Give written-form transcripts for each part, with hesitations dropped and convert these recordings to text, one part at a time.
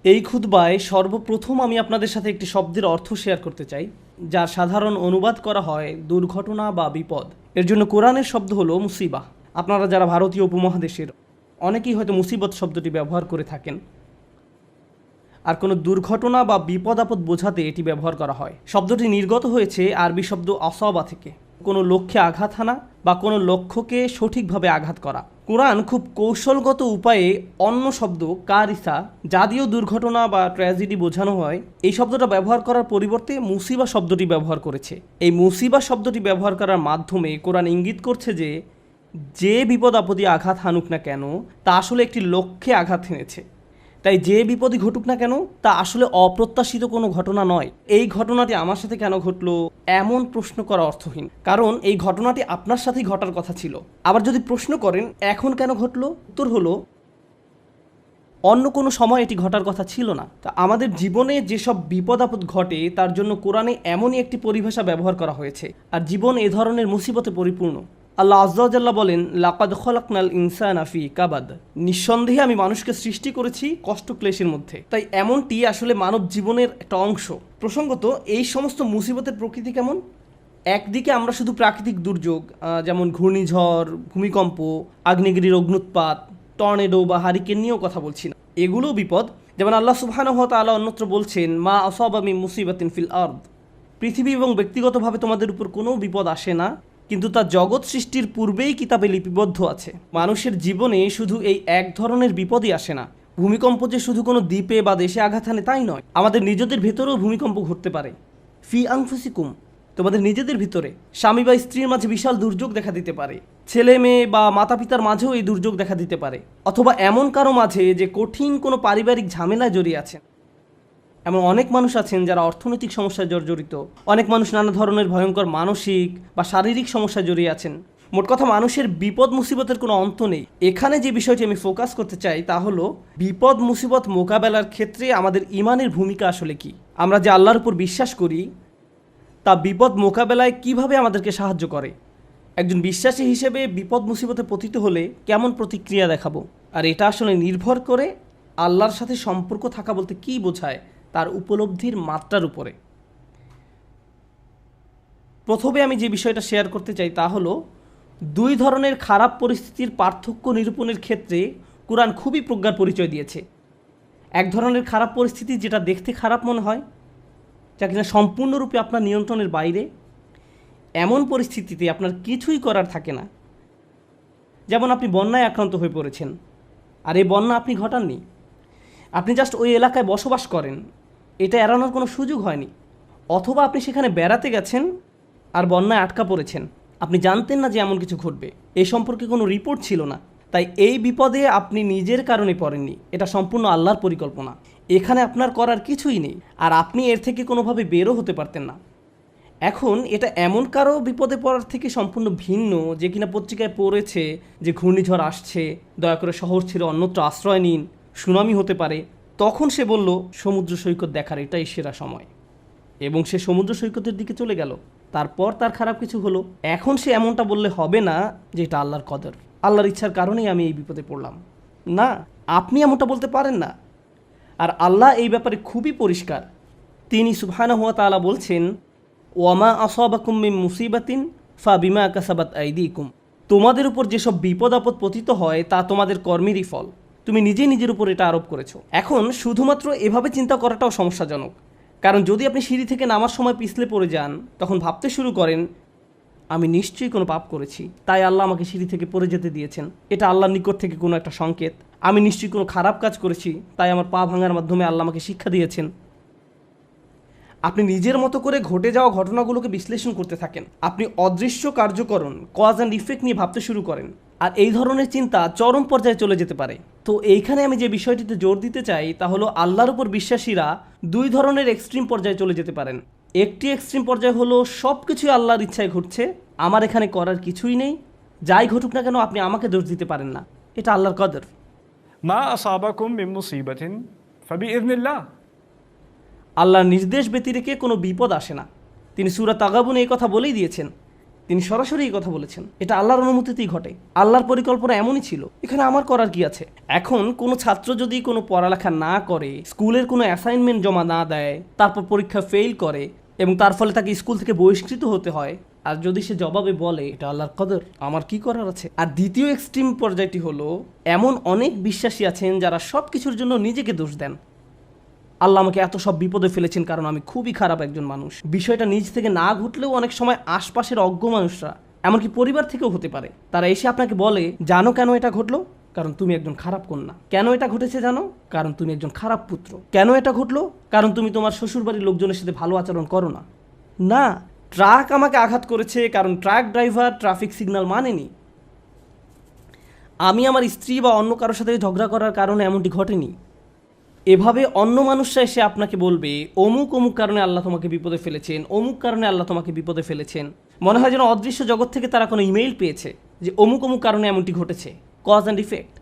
এই খুতবায় সর্বপ্রথম আমি আপনাদের সাথে একটি শব্দের অর্থ শেয়ার করতে চাই, যার সাধারণ অনুবাদ করা হয় দুর্ঘটনা বা বিপদ। এর জন্য কোরআনের শব্দ হলো মুসিবাহ। আপনারা যারা ভারতীয় উপমহাদেশের, অনেকেই হয়তো মুসিবত শব্দটি ব্যবহার করে থাকেন। আর কোনো দুর্ঘটনা বা বিপদ আপদ বোঝাতে এটি ব্যবহার করা হয়। শব্দটি নির্গত হয়েছে আরবি শব্দ আসবা থেকে, কোনো লক্ষ্যে আঘাত হানা বা কোনো লক্ষ্যকে সঠিকভাবে আঘাত করা। কোরআন খুব কৌশলগত উপায়ে অন্য শব্দ কারিসা, যা দিয়েও দুর্ঘটনা বা ট্র্যাজেডি বোঝানো হয়, এই শব্দটা ব্যবহার করার পরিবর্তে মুসিবা শব্দটি ব্যবহার করেছে। এই মুসিবা শব্দটি ব্যবহার করার মাধ্যমে কোরআন ইঙ্গিত করছে যে যে বিপদ আপদে আঘাত হানুক না কেন, তা আসলে একটি লক্ষ্যে আঘাত হেনেছে। তাই যে বিপদই ঘটুক না কেন, তা আসলে অপ্রত্যাশিত কোনো ঘটনা নয়। এই ঘটনাটি আমার সাথে কেন ঘটলো, এমন প্রশ্ন করা অর্থহীন, কারণ এই ঘটনাটি আপনার সাথেই ঘটার কথা ছিল। আবার যদি প্রশ্ন করেন এখন কেন ঘটলো, উত্তর হলো অন্য কোনো সময় এটি ঘটার কথা ছিল না। তা আমাদের জীবনে যেসব বিপদ আপদ ঘটে তার জন্য কোরআনে এমনই একটি পরিভাষা ব্যবহার করা হয়েছে। আর জীবন এ ধরনের মুসিবতে পরিপূর্ণ। আল্লাহ আজ্জা ওয়া জাল্লা বলেন, লাকাদ খলাকনাল ইনসানা ফি কাবাদ, নিঃসন্দেহে আমি মানুষকে সৃষ্টি করেছি কষ্ট ক্লেশের মধ্যে। তাই এমনটি আসলে মানব জীবনের একটা অংশ। প্রসঙ্গত, এই সমস্ত মুসিবতের প্রকৃতি কেমন? একদিকে আমরা শুধু প্রাকৃতিক দুর্যোগ, যেমন ঘূর্ণিঝড়, ভূমিকম্প, আগ্নেয়গিরির অগ্নুৎপাত, টর্নেডো বা হারিকেন নিয়েও কথা বলছি না। এগুলোও বিপদ। যেমন আল্লাহ সুবহানাহু ওয়া তাআলা অন্যত্র বলছেন, মা আসাবা মিন মুসিবাতিন ফিল আরদ, পৃথিবী এবং ব্যক্তিগতভাবে তোমাদের উপর কোনো বিপদ আসে না, কিন্তু তা জগৎ সৃষ্টির পূর্বেই কিতাবে লিপিবদ্ধ আছে। মানুষের জীবনে শুধু এই এক ধরনের বিপদই আসে না। ভূমিকম্প যে শুধু কোনো দ্বীপে বা দেশে আঘাত হানে তাই নয়, আমাদের নিজেদের ভেতরেও ভূমিকম্প ঘটতে পারে। ফি আনফুসিকুম, তোমাদের নিজেদের ভিতরে স্বামী বা স্ত্রীর মাঝে বিশাল দুর্যোগ দেখা দিতে পারে। ছেলে মেয়ে বা মাতা পিতার মাঝেও এই দুর্যোগ দেখা দিতে পারে। অথবা এমন কারো মাঝে যে কঠিন কোনো পারিবারিক ঝামেলায় জড়িয়ে আছেন। এমন অনেক মানুষ আছেন যারা অর্থনৈতিক সমস্যায় জর্জরিত। অনেক মানুষ নানা ধরনের ভয়ঙ্কর মানসিক বা শারীরিক সমস্যায় জড়িয়ে আছেন। মোট কথা, মানুষের বিপদ মুসিবতের কোনো অন্ত নেই। এখানে যে বিষয়টি আমি ফোকাস করতে চাই তা হলো বিপদ মুসিবত মোকাবেলার ক্ষেত্রে আমাদের ইমানের ভূমিকা আসলে কি। আমরা যে আল্লাহর উপর বিশ্বাস করি তা বিপদ মোকাবেলায় কিভাবে আমাদেরকে সাহায্য করে। একজন বিশ্বাসী হিসেবে বিপদ মুসিবতে পতিত হলে কেমন প্রতিক্রিয়া দেখাবো, আর এটা আসলে নির্ভর করে আল্লাহর সাথে সম্পর্ক থাকা বলতে কী বোঝায় তার উপলব্ধির মাত্রার উপরে। প্রথমে আমি যে বিষয়টা শেয়ার করতে চাই তা হলো দুই ধরনের খারাপ পরিস্থিতির পার্থক্য নিরূপণের ক্ষেত্রে কোরআন খুবই প্রজ্ঞার পরিচয় দিয়েছে। এক ধরনের খারাপ পরিস্থিতি যেটা দেখতে খারাপ মনে হয়, যা কিনা সম্পূর্ণরূপে আপনার নিয়ন্ত্রণের বাইরে। এমন পরিস্থিতিতে আপনার কিছুই করার থাকে না। যেমন আপনি বন্যায় আক্রান্ত হয়ে পড়েছেন, আর এই বন্যা আপনি ঘটাননি, আপনি জাস্ট ওই এলাকায় বসবাস করেন, এটা এড়ানোর কোনো সুযোগ হয়নি। অথবা আপনি সেখানে বেড়াতে গেছেন আর বন্যায় আটকা পড়েছেন, আপনি জানতেন না যে এমন কিছু ঘটবে, এ সম্পর্কে কোনো রিপোর্ট ছিল না। তাই এই বিপদে আপনি নিজের কারণে পড়েননি, এটা সম্পূর্ণ আল্লাহর পরিকল্পনা। এখানে আপনার করার কিছুই নেই, আর আপনি এর থেকে কোনোভাবে বেরও হতে পারতেন না। এখন এটা এমন কারো বিপদে পড়ার থেকে সম্পূর্ণ ভিন্ন যে কিনা পত্রিকায় পড়েছে যে ঘূর্ণিঝড় আসছে, দয়া করে শহর ছেড়ে অন্যত্র আশ্রয় নিন, সুনামি হতে পারে। তখন সে বলল সমুদ্র সৈকত দেখার এটাই সেরা সময়, এবং সে সমুদ্র সৈকতের দিকে চলে গেল। তারপর তার খারাপ কিছু হলো। এখন সে এমনটা বললে হবে না যে এটা আল্লাহর কদর, আল্লাহর ইচ্ছার কারণেই আমি এই বিপদে পড়লাম। না, আপনি এমনটা বলতে পারেন না। আর আল্লাহ এই ব্যাপারে খুবই পরিষ্কার। তিনি সুবহানাহু ওয়া তাআলা বলছেন, ওয়ামা আসাবাকুম মিন মুসিবাতিন ফাবিমা কাসাবাত আইদিকুম, তোমাদের উপর যেসব বিপদ আপদ পতিত হয় তা তোমাদের কর্মেরই ফল, তুমি নিজেই নিজের উপর এটা আরোপ করেছো। এখন শুধুমাত্র এভাবে চিন্তা করাটাও সমস্যাজনক, কারণ যদি আপনি সিঁড়ি থেকে নামার সময় পিছলে পড়ে যান, তখন ভাবতে শুরু করেন আমি নিশ্চয়ই কোনো পাপ করেছি, তাই আল্লাহ আমাকে সিঁড়ি থেকে পড়ে যেতে দিয়েছেন, এটা আল্লাহর নিকট থেকে কোনো একটা সংকেত। আমি নিশ্চয়ই কোনো খারাপ কাজ করেছি, তাই আমার পা ভাঙার মাধ্যমে আল্লাহ আমাকে শিক্ষা দিয়েছেন। আপনি নিজের মতো করে ঘটে যাওয়া ঘটনাগুলোকে বিশ্লেষণ করতে থাকেন। আপনি অদৃশ্য কার্যকরণ, কজ অ্যান্ড ইফেক্ট নিয়ে ভাবতে শুরু করেন, আর এই ধরনের চিন্তা চরম পর্যায়ে চলে যেতে পারে। তো এইখানে আমি যে বিষয়টিতে জোর দিতে চাই তা হলো আল্লাহর উপর বিশ্বাসীরা দুই ধরনের এক্সট্রিম পর্যায়ে চলে যেতে পারেন। একটি এক্সট্রিম পর্যায়ে হলো সব কিছুই আল্লাহর ইচ্ছায় ঘটছে, আমার এখানে করার কিছুই নেই, যাই ঘটুক না কেন আপনি আমাকে দোষ দিতে পারেন না, এটা আল্লাহর কদর। মা আসাবাকুম মিন মুসিবাতিন ফাবিইযনিল্লাহ, আল্লাহর নির্দেশ ব্যতিরেকে কোনো বিপদ আসে না। তিনি সূরা তাগাবুনে এই কথা বলেই দিয়েছেন, তিনি সরাসরি এই কথা বলেছেন। এটা আল্লাহর অনুমতিতেই ঘটে, আল্লাহর পরিকল্পনা এমনই ছিল, এখানে আমার করার কি আছে? এখন কোনো ছাত্র যদি কোনো পড়ালেখা না করে, স্কুলের কোনো অ্যাসাইনমেন্ট জমা না দেয়, তারপর পরীক্ষা ফেল করে এবং তার ফলে তাকে স্কুল থেকে বহিষ্কৃত হতে হয়, আর যদি সে জবাবে বলে এটা আল্লাহর কদর, আমার কি করার আছে? আর দ্বিতীয় এক্সট্রিম পর্যায়টি হলো, এমন অনেক বিশ্বাসী আছেন যারা সব কিছুর জন্য নিজেকে দোষ দেন। আল্লাহ আমাকে এত সব বিপদে ফেলেছেন কারণ আমি খুবই খারাপ একজন মানুষ। বিষয়টা নিজ থেকে না ঘটলেও অনেক সময় আশপাশের অজ্ঞ মানুষরা, এমনকি পরিবার থেকেও হতে পারে, তারা এসে আপনাকে বলে, জানো কেন এটা ঘটলো? কারণ তুমি একজন খারাপ কন্যা। কেন এটা ঘটেছে জানো? কারণ তুমি একজন খারাপ পুত্র। কেন এটা ঘটলো? কারণ তুমি তোমার শ্বশুরবাড়ির লোকজনের সাথে ভালো আচরণ করো না। না, ট্রাক আমাকে আঘাত করেছে কারণ ট্রাক ড্রাইভার ট্রাফিক সিগন্যাল মানেনি। আমি আমার স্ত্রী বা অন্য কারোর সাথে ঝগড়া করার কারণে এমনটি ঘটেনি। এভাবে অন্য মানুষরা এসে আপনাকে বলবে, অমুক অমুক কারণে আল্লাহ তোমাকে বিপদে ফেলেছেন, অমুক কারণে আল্লাহ তোমাকে বিপদে ফেলেছেন। মনে হয় যেন অদৃশ্য জগৎ থেকে তারা কোনো ইমেইল পেয়েছে যে অমুক অমুক কারণে এমনটি ঘটেছে, কজ অ্যান্ড ইফেক্ট।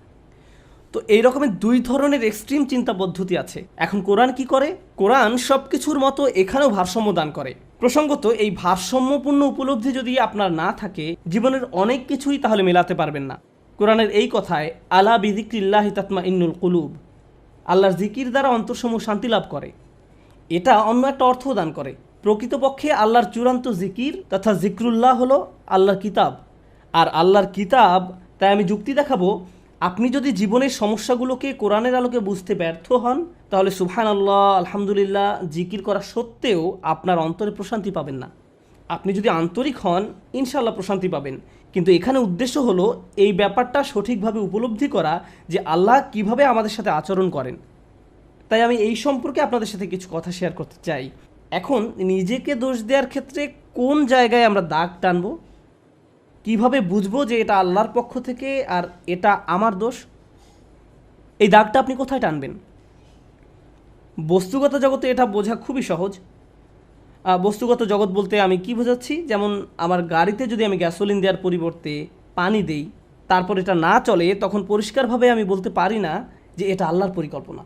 তো এই রকমের দুই ধরনের এক্সট্রিম চিন্তা পদ্ধতি আছে। এখন কোরআন কি করে? কোরআন সব কিছুর মতো এখানেও ভারসাম্য দান করে। প্রসঙ্গত, এই ভারসাম্যপূর্ণ উপলব্ধি যদি আপনার না থাকে, জীবনের অনেক কিছুই তাহলে মেলাতে পারবেন না। কোরআনের এই কথায়, আলা বিযিকরিল্লাহি তাতমাইন্নুল কুলুব, আল্লাহর জিকির দ্বারা অন্তরসমূহ শান্তি লাভ করে, এটা অন্য একটা অর্থও দান করে। প্রকৃতপক্ষে আল্লাহর চূড়ান্ত জিকির তথা জিক্রুল্লাহ হলো আল্লাহর কিতাব। আর আল্লাহর কিতাব, তাই আমি যুক্তি দেখাবো, আপনি যদি জীবনের সমস্যাগুলোকে কোরআনের আলোকে বুঝতে ব্যর্থ হন, তাহলে সুবহানাল্লাহ, আলহামদুলিল্লাহ জিকির করা সত্ত্বেও আপনার অন্তরে প্রশান্তি পাবেন না। আপনি যদি আন্তরিক হন, ইনশাআল্লাহ প্রশান্তি পাবেন। কিন্তু এখানে উদ্দেশ্য হলো এই ব্যাপারটা সঠিকভাবে উপলব্ধি করা যে আল্লাহ কিভাবে আমাদের সাথে আচরণ করেন। তাই আমি এই সম্পর্কে আপনাদের সাথে কিছু কথা শেয়ার করতে চাই। এখন নিজেকে দোষ দেওয়ার ক্ষেত্রে কোন জায়গায় আমরা দাগ টানবো, কিভাবে বুঝবো যে এটা আল্লাহর পক্ষ থেকে আর এটা আমার দোষ? এই দাগটা আপনি কোথায় টানবেন? বস্তুগত জগতে এটা বোঝা খুবই সহজ। বস্তুগত জগৎ বলতে আমি কি বোঝাচ্ছি, যেমন আমার গাড়িতে যদি আমি গ্যাসোলিন দেওয়ার পরিবর্তে পানি দেই, তারপর এটা না চলে, তখন পরিষ্কারভাবে আমি বলতে পারি না যে এটা আল্লাহর পরিকল্পনা।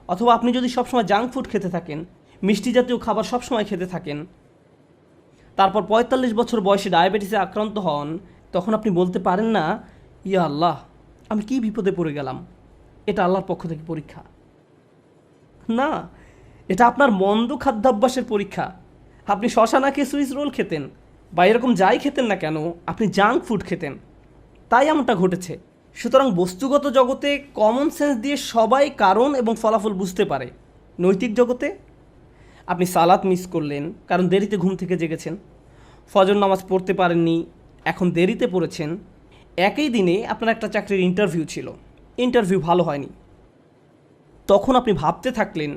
অথবা আপনি যদি সবসময় জাঙ্ক ফুড খেতে থাকেন, মিষ্টি জাতীয় খাবার সবসময় খেতে থাকেন, তারপর ৪৫ বছর বয়সে ডায়াবেটিসে আক্রান্ত হন, তখন আপনি বলতে পারেন না, ইয়া আল্লাহ, আমি কি বিপদে পড়ে গেলাম, এটা আল্লাহর পক্ষ থেকে পরীক্ষা। না, এটা আপনার মন্দ খাদ্যাভ্যাসের পরীক্ষা। আপনি শশা না খেয়ে সুইস রোল খেতেন, বা এরকম যাই খেতেন না কেন, আপনি জাঙ্ক ফুড খেতেন, তাই এমনটা ঘটেছে। সুতরাং বস্তুগত জগতে কমন সেন্স দিয়ে সবাই কারণ এবং ফলাফল বুঝতে পারে। নৈতিক জগতে আপনি সালাত মিস করলেন কারণ দেরিতে ঘুম থেকে জেগেছেন, ফজর নামাজ পড়তে পারেননি, এখন দেরিতে পড়েছেন। একই দিনে আপনার একটা চাকরির ইন্টারভিউ ছিল, ইন্টারভিউ ভালো হয়নি, তখন আপনি ভাবতে থাকলেন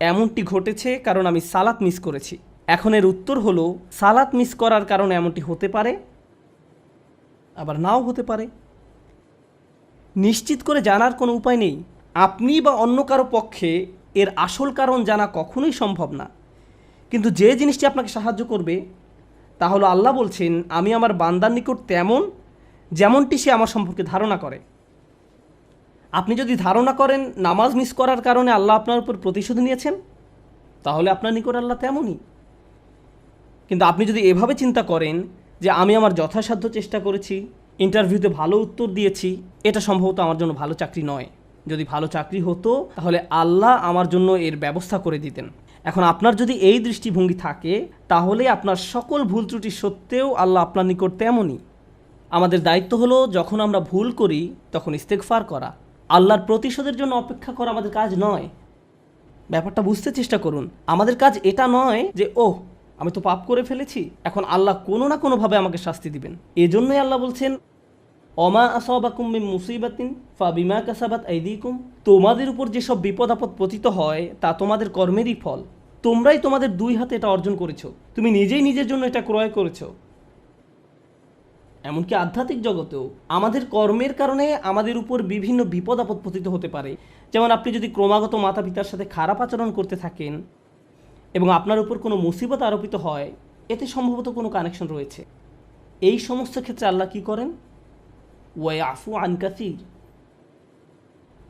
এমনটি ঘটেছে কারণ আমি সালাত মিস করেছি। এখন এর উত্তর হলো, সালাত মিস করার কারণে এমনটি হতে পারে, আবার নাও হতে পারে। নিশ্চিত করে জানার কোনো উপায় নেই। আপনি বা অন্য কারো পক্ষে এর আসল কারণ জানা কখনোই সম্ভব না। কিন্তু যে জিনিসটি আপনাকে সাহায্য করবে তা হলো, আল্লাহ বলছেন, আমি আমার বান্দার নিকট তেমন যেমনটি সে আমার সম্পর্কে ধারণা করে। আপনি যদি ধারণা করেন নামাজ মিস করার কারণে আল্লাহ আপনার উপর প্রতিশোধ নিয়েছেন, তাহলে আপনার নিকট আল্লাহ তেমনই। কিন্তু আপনি যদি এভাবে চিন্তা করেন যে আমি আমার যথাসাধ্য চেষ্টা করেছি, ইন্টারভিউতে ভালো উত্তর দিয়েছি, এটা সম্ভবত আমার জন্য ভালো চাকরি নয়, যদি ভালো চাকরি হতো তাহলে আল্লাহ আমার জন্য এর ব্যবস্থা করে দিতেন। এখন আপনার যদি এই দৃষ্টিভঙ্গি থাকে, তাহলে আপনার সকল ভুল ত্রুটি সত্ত্বেও আল্লাহ আপনার নিকট তেমনই। আমাদের দায়িত্ব হলো, যখন আমরা ভুল করি তখন ইস্তেগফার করা। আল্লাহর প্রতিশোধের জন্য অপেক্ষা করা আমাদের কাজ নয়। ব্যাপারটা বুঝতে চেষ্টা করুন। আমাদের কাজ এটা নয় যে ওহ, আমি তো পাপ করে ফেলেছি, এখন আল্লাহ কোনো না কোনোভাবে আমাকে শাস্তি দিবেন। এজন্যই আল্লাহ বলছেন, অমা আসাবাকুম মিন মুসিবাতিন ফাবিমা কাসাবাত আইদিকুম, তোমাদের উপর যেসব বিপদ আপদ পতিত হয় তা তোমাদের কর্মেরই ফল। তোমরাই তোমাদের দুই হাতে এটা অর্জন করেছো, তুমি নিজেই নিজের জন্য এটা ক্রয় করেছো। এমনকি আধ্যাত্মিক জগতেও আমাদের কর্মের কারণে আমাদের উপর বিভিন্ন বিপদ আপদ পতিত হতে পারে। যেমন আপনি যদি ক্রমাগত মাতা পিতার সাথে খারাপ আচরণ করতে থাকেন এবং আপনার উপর কোনো মুসিবত আরোপিত হয়, এতে সম্ভবত কোনো কানেকশন রয়েছে। এই সমস্ত ক্ষেত্রে আল্লাহ কি করেন? ওয়ায়াফু আন কাসীর,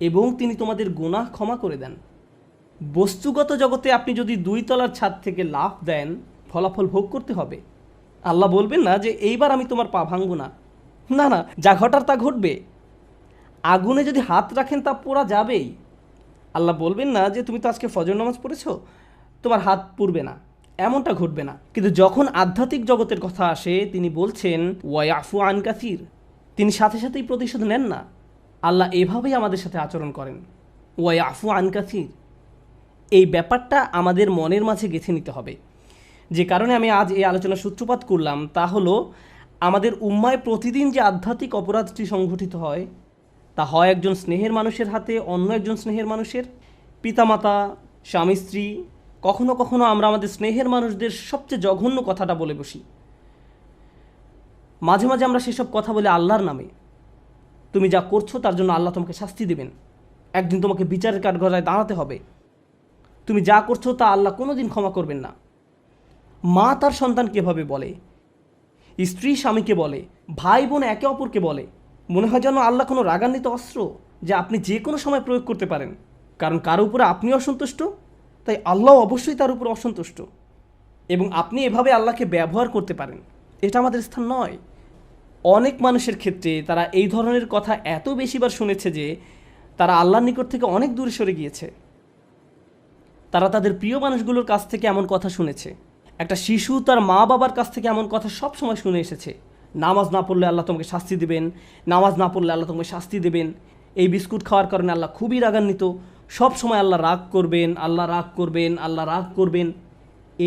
এবং তিনি তোমাদের গুনাহ ক্ষমা করে দেন। বস্তুগত জগতে আপনি যদি 2 তলার ছাদ থেকে লাফ দেন, ফলাফল ভোগ করতে হবে। আল্লাহ বলবেন না যে এইবার আমি তোমার পা ভাঙবো না। না না, যা ঘটার তা ঘটবে। আগুনে যদি হাত রাখেন তা পোড়া যাবেই। আল্লাহ বলবেন না যে তুমি তো আজকে ফজর নামাজ পড়েছো, তোমার হাত পুড়বে না, এমনটা ঘটবে না। কিন্তু যখন আধ্যাত্মিক জগতের কথা আসে তিনি বলছেন ওয়াইফু আন কাসির, তিনি সাথে সাথেই প্রতিশোধ নেন না। আল্লাহ এভাবেই আমাদের সাথে আচরণ করেন, ওয়াইফু আন কাসির। এই ব্যাপারটা আমাদের মনের মাঝে গেঁথে নিতে হবে। যে কারণে আমি আজ এই আলোচনার সূত্রপাত করলাম তা হলো, আমাদের উম্মায় প্রতিদিন যে আধ্যাত্মিক অপরাধটি সংঘটিত হয় তা হয় একজন স্নেহের মানুষের হাতে অন্য একজন স্নেহের মানুষের, পিতামাতা, স্বামী স্ত্রী। কখনো কখনো আমরা আমাদের স্নেহের মানুষদের সবচেয়ে জঘন্য কথাটা বলে বসি। মাঝে মাঝে আমরা সেসব কথা বলি আল্লাহর নামে। তুমি যা করছো তার জন্য আল্লাহ তোমাকে শাস্তি দেবেন, একদিন তোমাকে বিচারের কাঠগড়ায় দাঁড়াতে হবে। তুমি যা করছো তা আল্লাহ কোনো দিন ক্ষমা করবেন না। মা তার সন্তানকে এভাবে বলে, স্ত্রী স্বামীকে বলে, ভাই বোন একে অপরকে বলে। মনে হয় যেন আল্লাহ কোনো রাগান্বিত অস্ত্র যা আপনি যে কোনো সময় প্রয়োগ করতে পারেন। কারণ কারো উপরে আপনি অসন্তুষ্ট, তাই আল্লাহ অবশ্যই তার উপর অসন্তুষ্ট, এবং আপনি এভাবে আল্লাহকে ব্যবহার করতে পারেন। এটা আমাদের স্থান নয়। অনেক মানুষের ক্ষেত্রে তারা এই ধরনের কথা এত বেশিবার শুনেছে যে তারা আল্লাহর নিকট থেকে অনেক দূরে সরে গিয়েছে। তারা তাদের প্রিয় মানুষগুলোর কাছ থেকে এমন কথা শুনেছে। একটা শিশু তার মা বাবার কাছ থেকে এমন কথা সব সময় শুনে এসেছে, নামাজ না পড়লে আল্লাহ তোমাকে শাস্তি দেবেন, নামাজ না পড়লে আল্লাহ তোমাকে শাস্তি দেবেন, এই বিস্কুট খাওয়ার কারণে আল্লাহ খুবই রাগান্বিত, সব সময় আল্লাহ রাগ করবেন, আল্লাহ রাগ করবেন, আল্লাহ রাগ করবেন।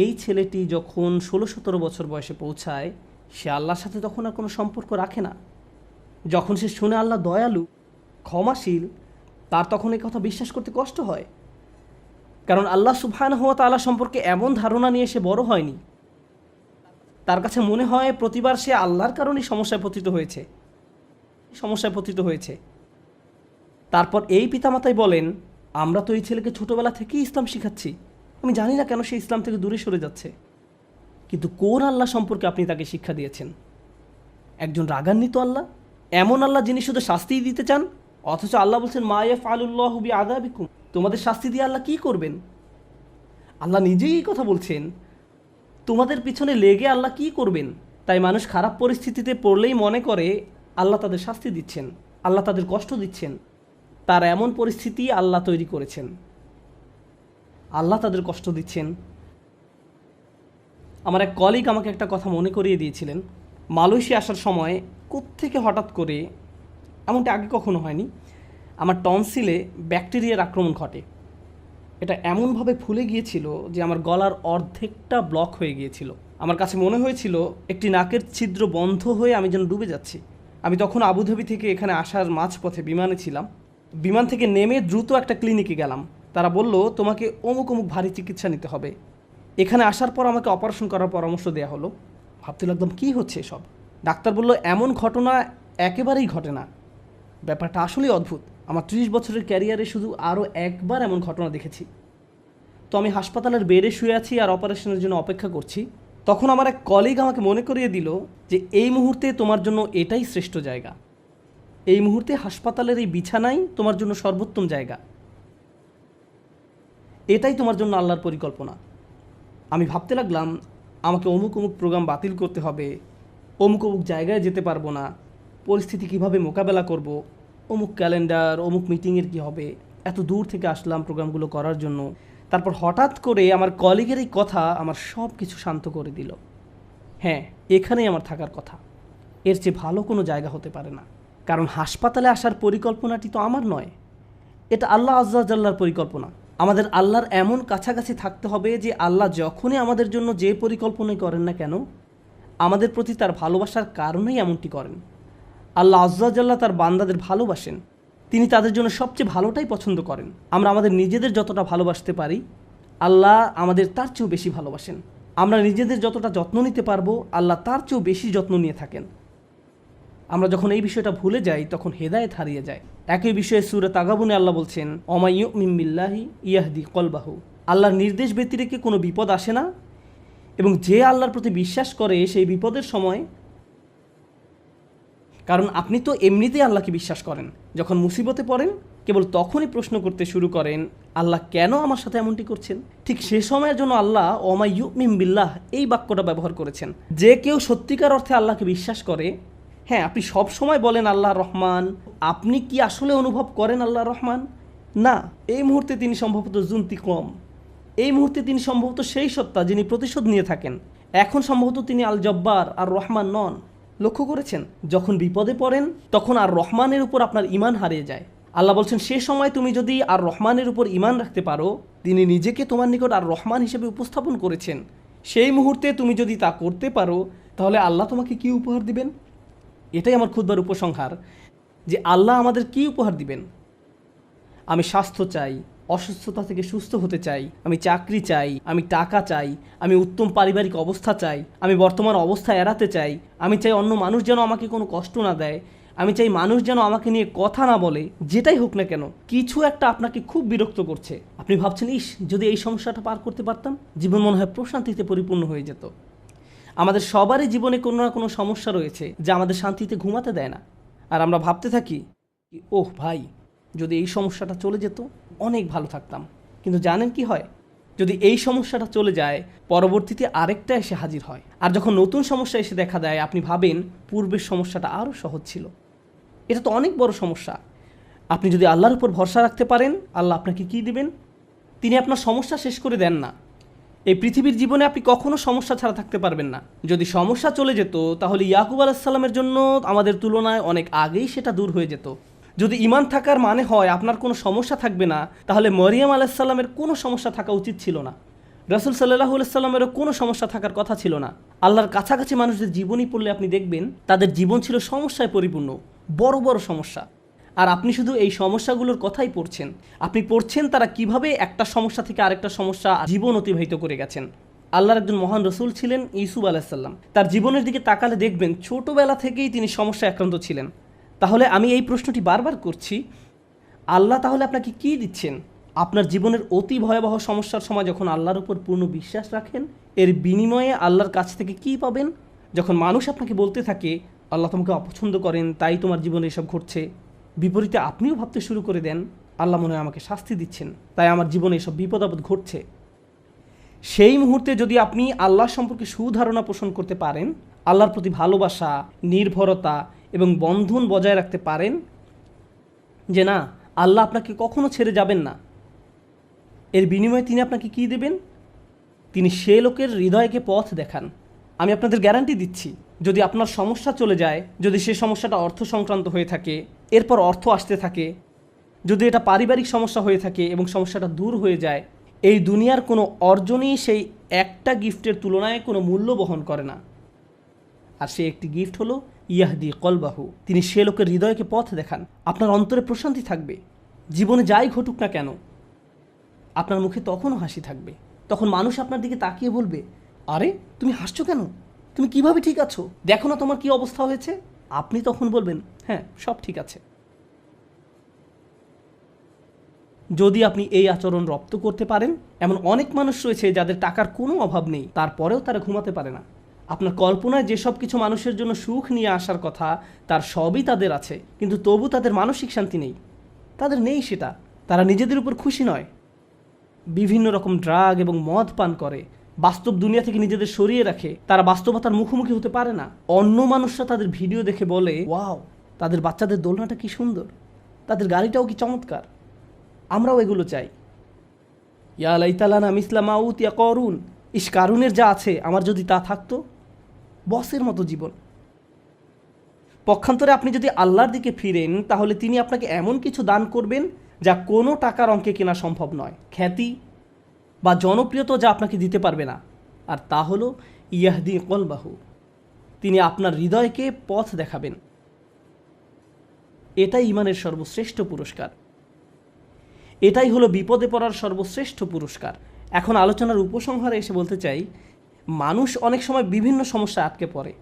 এই ছেলেটি যখন 16-17 বছর বয়সে পৌঁছায়, সে আল্লাহর সাথে তখন আর কোনো সম্পর্ক রাখে না। যখন সে শুনে আল্লাহ দয়ালু, ক্ষমাশীল, তার তখন এই কথা বিশ্বাস করতে কষ্ট হয়। কারণ আল্লাহ সুবহানাহু ওয়া তাআলা সম্পর্কে এমন ধারণা নিয়ে সে বড় হয়নি। তার কাছে মনে হয় প্রতিবার সে আল্লাহর কারণেই সমস্যায় পতিত হয়েছে। তারপর এই পিতামাতাই বলেন, আমরা তো এই ছেলেকে ছোটোবেলা থেকেই ইসলাম শিখাচ্ছি, আমি জানি না কেন সে ইসলাম থেকে দূরে সরে যাচ্ছে। কিন্তু কোন আল্লাহ সম্পর্কে আপনি তাকে শিক্ষা দিয়েছেন? একজন রাগান্বিত আল্লাহ, এমন আল্লাহ যিনি শুধু শাস্তিই দিতে চান। অথচ আল্লাহ বলছেন মা ইয়াফআলুল্লাহু বিআযাবিকুম, তোমাদের শাস্তি দিয়ে আল্লাহ কি করবেন? আল্লাহ নিজেই এই কথা বলছেন, তোমাদের পিছনে লেগে আল্লাহ কি করবেন? তাই মানুষ খারাপ পরিস্থিতিতে পড়লেই মনে করে আল্লাহ তাদের শাস্তি দিচ্ছেন, আল্লাহ তাদের কষ্ট দিচ্ছেন। তার এমন পরিস্থিতি আল্লাহ তৈরি করেছেন, আল্লাহ তাদের কষ্ট দিচ্ছেন। আমার এক কলিগ আমাকে একটা কথা মনে করিয়ে দিয়েছিলেন। মালয়েশিয়া আসার সময় কোত্থেকে হঠাৎ করে, এমনটা আগে কখনো হয়নি, আমার টনসিলে ব্যাকটেরিয়ার আক্রমণ ঘটে। এটা এমনভাবে ফুলে গিয়েছিল যে আমার গলার অর্ধেকটা ব্লক হয়ে গিয়েছিল। আমার কাছে মনে হয়েছিল একটি নাকের ছিদ্র বন্ধ হয়ে আমি যেন ডুবে যাচ্ছি। আমি তখন আবুধাবি থেকে এখানে আসার মাঝপথে বিমানে ছিলাম। বিমান থেকে নেমে দ্রুত একটা ক্লিনিকে গেলাম। তারা বলল তোমাকে অমুক অমুক ভারী চিকিৎসা নিতে হবে। এখানে আসার পর আমাকে অপারেশন করার পরামর্শ দেওয়া হলো। ভাবতে লাগলাম কী হচ্ছে এসব। ডাক্তার বলল এমন ঘটনা একেবারেই ঘটে না। ব্যাপারটা আসলেই অদ্ভুত। আমার 30 বছরের ক্যারিয়ারে শুধু আরও একবার এমন ঘটনা দেখেছি। তো আমি হাসপাতালের বেডে শুয়ে আছি আর অপারেশনের জন্য অপেক্ষা করছি। তখন আমার এক কলিগ আমাকে মনে করিয়ে দিল যে এই মুহূর্তে তোমার জন্য এটাই শ্রেষ্ঠ জায়গা। এই মুহূর্তে হাসপাতালের এই বিছানাই তোমার জন্য সর্বোত্তম জায়গা। এটাই তোমার জন্য আল্লাহর পরিকল্পনা। আমি ভাবতে লাগলাম আমাকে অমুক অমুক প্রোগ্রাম বাতিল করতে হবে, অমুক অমুক জায়গায় যেতে পারবো না, পরিস্থিতি কিভাবে মোকাবেলা করব, অমুক ক্যালেন্ডার, অমুক মিটিংয়ের কী হবে। এত দূর থেকে আসলাম প্রোগ্রামগুলো করার জন্য। তারপর হঠাৎ করে আমার কলিগের এই কথা আমার সব কিছু শান্ত করে দিল। হ্যাঁ, এখানেই আমার থাকার কথা, এর চেয়ে ভালো কোনো জায়গা হতে পারে না। কারণ হাসপাতালে আসার পরিকল্পনাটি তো আমার নয়, এটা আল্লাহ আজ্জা ওয়া জাল্লার পরিকল্পনা। আমাদের আল্লাহর এমন কাছাকাছি থাকতে হবে যে আল্লাহ যখনই আমাদের জন্য যে পরিকল্পনাই করেন না কেন, আমাদের প্রতি তার ভালোবাসার কারণেই এমনটি করেন। আল্লাহ আজ্জা ওয়া জাল্লা তার বান্দাদের ভালোবাসেন, তিনি তাদের জন্য সবচেয়ে ভালোটাই পছন্দ করেন। আমরা আমাদের নিজেদের যতটা ভালোবাসতে পারি, আল্লাহ আমাদের তার চেয়েও বেশি ভালোবাসেন। আমরা নিজেদের যতটা যত্ন নিতে পারবো, আল্লাহ তার চেয়েও বেশি যত্ন নিয়ে থাকেন। আমরা যখন এই বিষয়টা ভুলে যাই তখন হেদায়েত হারিয়ে যায়। একই বিষয়ে সূরা তাগাবুনে আল্লাহ বলছেন ওমাই ইউমিন বিল্লাহি ইয়াহদি কলবাহু, আল্লাহর নির্দেশ ব্যতিরেকে কোনো বিপদ আসে না, এবং যে আল্লাহর প্রতি বিশ্বাস করে সেই বিপদের সময়, কারণ আপনি তো এমনিতেই আল্লাহকে বিশ্বাস করেন, যখন মুসিবতে পড়েন কেবল তখনই প্রশ্ন করতে শুরু করেন, আল্লাহ কেন আমার সাথে এমনটি করছেন? ঠিক সে সময়ের জন্য আল্লাহ ওমা ইউমিন বিল্লাহ এই বাক্যটা ব্যবহার করেছেন। যে কেউ সত্যিকার অর্থে আল্লাহকে বিশ্বাস করে, হ্যাঁ আপনি সব সময় বলেন আল্লাহ রহমান, আপনি কি আসলে অনুভব করেন আল্লাহ রহমান? না, এই মুহূর্তে তিনি সম্ভবত জুন্তিকম, এই মুহূর্তে তিনি সম্ভবত সেই সত্তা যিনি প্রতিশোধ নিয়ে থাকেন। এখন সম্ভবত তিনি আল জব্বার আর রহমান নন। লক্ষ্য করেছেন, যখন বিপদে পড়েন তখন আর রহমানের উপর আপনার ঈমান হারিয়ে যায়। আল্লাহ বলছেন, সে সময় তুমি যদি আর রহমানের উপর ঈমান রাখতে পারো, তিনি নিজেকে তোমার নিকট আর রহমান হিসেবে উপস্থাপন করেছেন, সেই মুহূর্তে তুমি যদি তা করতে পারো, তাহলে আল্লাহ তোমাকে কি উপহার দিবেন? এটাই আমার খুতবার উপসংহার, যে আল্লাহ আমাদের কি উপহার দিবেন। আমি স্বাস্থ্য চাই, অসুস্থতা থেকে সুস্থ হতে চাই, আমি চাকরি চাই, আমি টাকা চাই, আমি উত্তম পারিবারিক অবস্থা চাই, আমি বর্তমান অবস্থা এড়াতে চাই, আমি চাই অন্য মানুষ যেন আমাকে কোনো কষ্ট না দেয়, আমি চাই মানুষ যেন আমাকে নিয়ে কথা না বলে। যেটাই হোক না কেন, কিছু একটা আপনাকে খুব বিরক্ত করছে। আপনি ভাবছেন, ইস যদি এই সমস্যাটা পার করতে পারতাম, জীবন মনে হয় প্রশান্তিতে পরিপূর্ণ হয়ে যেত। আমাদের সবারই জীবনে কোনো না কোনো সমস্যা রয়েছে যা আমাদের শান্তিতে ঘুমাতে দেয় না। আর আমরা ভাবতে থাকি, ওহ ভাই, যদি এই সমস্যাটা চলে যেত অনেক ভালো থাকতাম। কিন্তু জানেন কি হয়? যদি এই সমস্যাটা চলে যায়, পরবর্তীতে আরেকটা এসে হাজির হয়। আর যখন নতুন সমস্যা এসে দেখা দেয়, আপনি ভাবেন পূর্বের সমস্যাটা আরও সহজ ছিল। এটা তো অনেক বড় সমস্যা। আপনি যদি আল্লাহর উপর ভরসা রাখতে পারেন, আল্লাহ আপনাকে কি দিবেন? তিনি আপনার সমস্যা শেষ করে দেন না। এই পৃথিবীর জীবনে আপনি কখনো সমস্যা ছাড়া থাকতে পারবেন না। যদি সমস্যা চলে যেত, তাহলে ইয়াকুব আলাইহিস সালামের জন্য আমাদের তুলনায় অনেক আগেই সেটা দূর হয়ে যেত। যদি ঈমান থাকার মানে হয় আপনার কোনো সমস্যা থাকবে না, তাহলে মরিয়ম আলাইহিস সালামের কোনো সমস্যা থাকা উচিত ছিল না। রাসূল সাল্লাল্লাহু আলাইহি সাল্লামেরও কোনো সমস্যা থাকার কথা ছিল না। আল্লাহর কাছাকাছি মানুষদের জীবনী পড়লে আপনি দেখবেন তাদের জীবন ছিল সমস্যায় পরিপূর্ণ, বড় বড় সমস্যা। আর আপনি শুধু এই সমস্যাগুলোর কথাই পড়ছেন। আপনি পড়ছেন তারা কিভাবে একটা সমস্যা থেকে আরেকটা সমস্যা জীবন অতিবাহিত করে গেছেন। আল্লাহর একজন মহান রসুল ছিলেন ইউসুফ আলাইহিস সালাম। তার জীবনের দিকে তাকালে দেখবেন ছোটবেলা থেকেই তিনি সমস্যায় আক্রান্ত ছিলেন। তাহলে আমি এই প্রশ্নটি বারবার করছি, আল্লাহ তাহলে আপনাকে কি দিচ্ছেন? আপনার জীবনের অতি ভয়াবহ সমস্যার সময় যখন আল্লাহর উপর পূর্ণ বিশ্বাস রাখেন, এর বিনিময়ে আল্লাহর কাছ থেকে কি পাবেন? যখন মানুষ আপনাকে বলতে থাকে আল্লাহ তোমাকে অপছন্দ করেন, তাই তোমার জীবনে এসব ঘটছে, বিপরীতে আপনিও ভাবতে শুরু করে দেন আল্লাহ মনে হয় আমাকে শাস্তি দিচ্ছেন, তাই আমার জীবনে এসব বিপদ আপদ ঘটছে। সেই মুহূর্তে যদি আপনি আল্লাহ সম্পর্কে সুধারণা পোষণ করতে পারেন, আল্লাহর প্রতি ভালোবাসা, নির্ভরতা এবং বন্ধন বজায় রাখতে পারেন, যে না আল্লাহ আপনাকে কখনো ছেড়ে যাবেন না, এর বিনিময়ে তিনি আপনাকে কি দেবেন? তিনি সে লোকের হৃদয়কে পথ দেখান। আমি আপনাদের গ্যারান্টি দিচ্ছি, যদি আপনার সমস্যা চলে যায়, যদি সে সমস্যাটা অর্থ সংক্রান্ত হয়ে থাকে, এরপর অর্থ আসতে থাকে, যদি এটা পারিবারিক সমস্যা হয়ে থাকে এবং সমস্যাটা দূর হয়ে যায়, এই দুনিয়ার কোনো অর্জনই সেই একটা গিফটের তুলনায় কোনো মূল্য বহন করে না। আর সে একটি গিফট হলো ইয়াহদি কলবাহু, তিনি সে লোকের হৃদয়কে পথ দেখান। আপনার অন্তরে প্রশান্তি থাকবে, জীবনে যাই ঘটুক না কেন আপনার মুখে তখনও হাসি থাকবে। তখন মানুষ আপনার দিকে তাকিয়ে বলবে, আরে তুমি হাসছো কেন? তুমি কিভাবে ঠিক আছো? দেখো না তোমার কি অবস্থা হয়েছে। আপনি তখন বলবেন, হ্যাঁ সব ঠিক আছে। যদি আপনি এই আচরণ রপ্ত করতে পারেন, এমন অনেক মানুষ রয়েছে যাদের টাকার কোনো অভাব নেই, তারপরেও তারা ঘুমাতে পারে না। আপনার কল্পনায় যেসব কিছু মানুষের জন্য সুখ নিয়ে আসার কথা, তার সবই তাদের আছে, কিন্তু তবু তাদের মানসিক শান্তি নেই। তাদের নেই সেটা। তারা নিজেদের উপর খুশি নয়, বিভিন্ন রকম ড্রাগ এবং মদ পান করে, বাস্তব দুনিয়া থেকে নিজেদের সরিয়ে রাখে। তারা বাস্তবতার মুখোমুখি হতে পারে না। অন্য মানুষরা তাদের ভিডিও দেখে বলে, ওয়াও তাদের বাচ্চাদের দোলনাটা কি সুন্দর, তাদের গাড়িটাও কি চমৎকার, আমরাও এগুলো চাই। ইয়া লাইতালানা মিসলা মা উতিয়া করুন, ইস কারুনের যা আছে আমার যদি তা থাকতো। বসের মতো জীবন। পক্ষান্তরে আপনি যদি আল্লাহর দিকে ফিরেন, তাহলে তিনি আপনাকে এমন কিছু দান করবেন যা কোনো টাকার অঙ্কে কেনা সম্ভব নয়। খ্যাতি বা জনপ্রিয়তা যা আপনাকে দিতে পারবে না। আর তা হলো ইয়াহদি কলবাহু, তিনি আপনার হৃদয়কে পথ দেখাবেন। এটাই ঈমানের সর্বশ্রেষ্ঠ পুরস্কার। এটাই হলো বিপদে পড়ার সর্বশ্রেষ্ঠ পুরস্কার। এখন আলোচনার উপসংহারে এসে বলতে চাই, মানুষ অনেক সময় বিভিন্ন সমস্যায় আটকে পড়ে।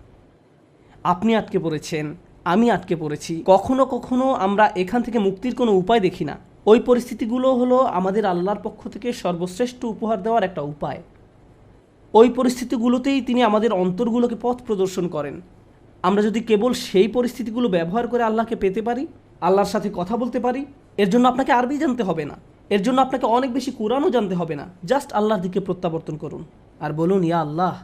আপনি আটকে পড়েছেন, আমি আটকে পড়েছি। কখনো কখনো আমরা এখান থেকে মুক্তির কোনো উপায় দেখি না। ওই পরিস্থিতিগুলো হলো আমাদের আল্লাহর পক্ষ থেকে সর্বশ্রেষ্ঠ উপহার দেওয়ার একটা উপায়। ওই পরিস্থিতিগুলোতেই তিনি আমাদের অন্তরগুলোকে পথ প্রদর্শন করেন। আমরা যদি কেবল সেই পরিস্থিতিগুলো ব্যবহার করে আল্লাহকে পেতে পারি, আল্লাহর সাথে কথা বলতে পারি, এর জন্য আপনাকে আরবি জানতে হবে না, এর জন্য আপনাকে অনেক বেশি কোরআনও জানতে হবে না। জাস্ট আল্লাহর দিকে প্রত্যাবর্তন করুন আর বলুন, ইয়া আল্লাহ,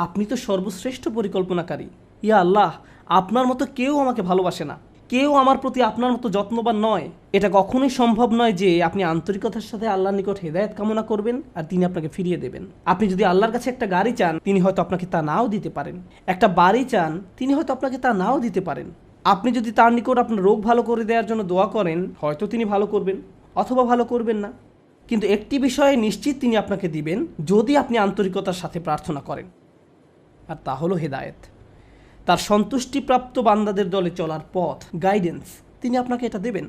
আপনি তো সর্বশ্রেষ্ঠ পরিকল্পনাকারী। ইয়া আল্লাহ, আপনার মতো কেউ আমাকে ভালোবাসে না, কেউ আমার প্রতি আপনার মতো যত্নবান নয়। এটা কখনোই সম্ভব নয় যে আপনি আন্তরিকতার সাথে আল্লাহর নিকট হেদায়েত কামনা করবেন আর তিনি আপনাকে ফিরিয়ে দেবেন। আপনি যদি আল্লাহর কাছে একটা গাড়ি চান, তিনি হয়তো আপনাকে তা নাও দিতে পারেন। একটা বাড়ি চান, তিনি হয়তো আপনাকে তা নাও দিতে পারেন। আপনি যদি তার নিকট আপনার রোগ ভালো করে দেওয়ার জন্য দোয়া করেন, হয়তো তিনি ভালো করবেন অথবা ভালো করবেন না। কিন্তু একটি বিষয়ে নিশ্চিত তিনি আপনাকে দিবেন, যদি আপনি আন্তরিকতার সাথে প্রার্থনা করেন, আর তা হলো হেদায়েত। তার সন্তুষ্টিপ্রাপ্ত বান্দাদের দলে চলার পথ, গাইডেন্স, তিনি আপনাকে এটা দেবেন।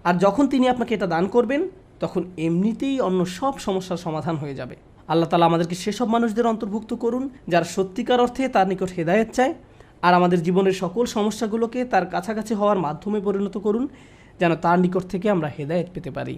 আর যখন তিনি আপনাকে এটা দান করবেন, তখন এমনিতেই অন্য সব সমস্যার সমাধান হয়ে যাবে। আল্লাহ তাআলা আমাদেরকে সেসব মানুষদের অন্তর্ভুক্ত করুন যারা সত্যিকার অর্থে তার নিকট হেদায়েত চায়, আর আমাদের জীবনের সকল সমস্যাগুলোকে তার কাছাকাছি হওয়ার মাধ্যমে পরিণত করুন, যেন তার নিকট থেকে আমরা হেদায়েত পেতে পারি।